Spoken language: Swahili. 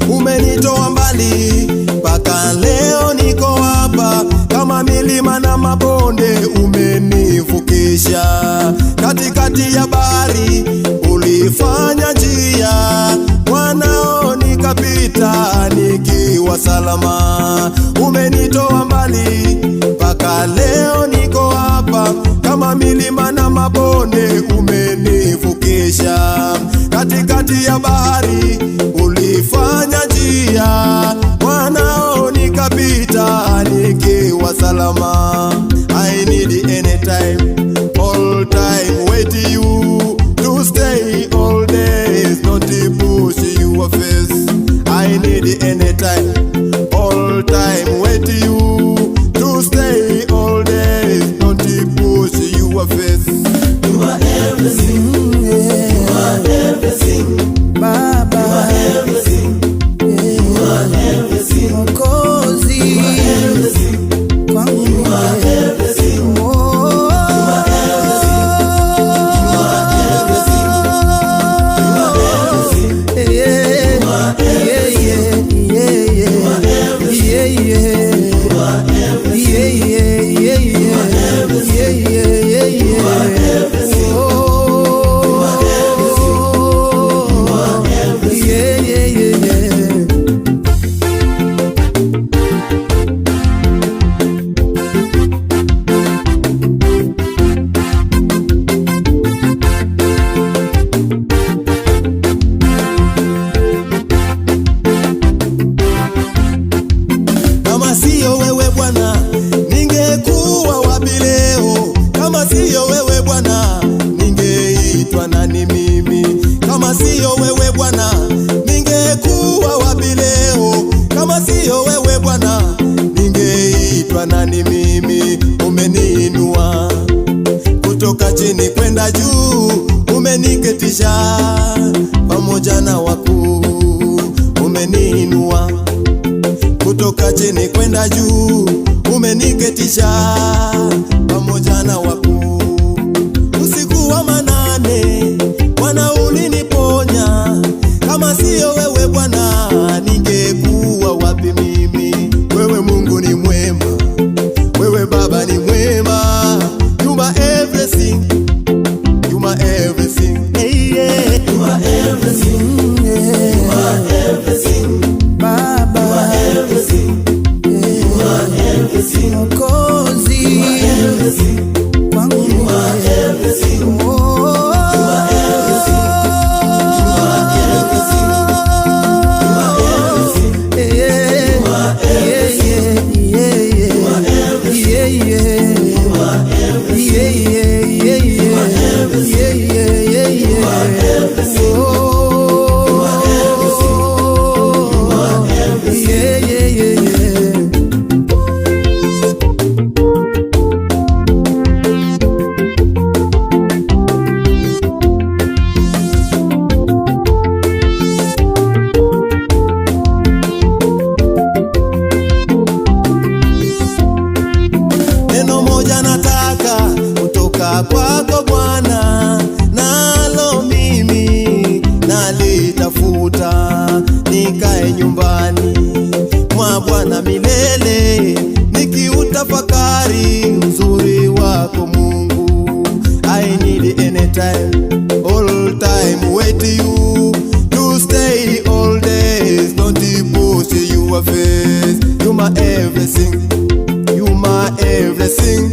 Umenitoa mbali mpaka leo niko hapa, kama milima na mabonde umenivukisha. Katikati ya bahari ulifanya njia, mwanao nikapita nikiwa salama. Umenitoa mbali mpaka leo niko hapa, kama milima na mabonde umenivukisha. Katikati ya bahari ulifanya njia, mwanao nikapita nikiwa salama. I need anytime, all time, wait you to stay all days, not to push your face. I need anytime, all time, wait you to stay all days, not to push your face. You are everything, you are everything, Baba. You are everything, you are everything, Mwokozi. You are everything, you are everything, oh. You are everything, you are everything, you are everything, you are everything, you are everything, you are everything, you are everything, oh. Kama siyo wewe Bwana, ningekuwa wapi leo? Kama siyo wewe Bwana, ningeitwa nani mimi? Kama siyo wewe Bwana, ningekuwa wapi leo? Kama siyo wewe Bwana, ningeitwa nani mimi? Umeniinua kutoka chini kwenda juu, umeniketisha pamoja na wakuu. Umeniinua kutoka chini kwenda juu, umeniketisha pamoja na wakuu. Usiku wa manane Bwana uliniponya, kama siyo wewe Bwana, ningekuwa wapi mimi? Wewe Mungu ni mwema, wewe Baba ni mwema. You are everything, you are everything, hey, yeah. You are everything, you are everything, Baba. You are everything, you are everything, Mwokozi. You are everything, you are everything, oh. You are everything, you are everything, you are everything, you are everything, you are everything, you are everything, you are everything, you are everything, oh. You are everything, you are everything. Neno moja nataka kutoka kwako Bwana, nalo mimi nalitafuta, nikae nyumbani mwa Bwana milele, nikiutafakari uzuri wako Mungu. I need anytime, all time, wait you to stay all days, don't push your face. You my everything, you my everything.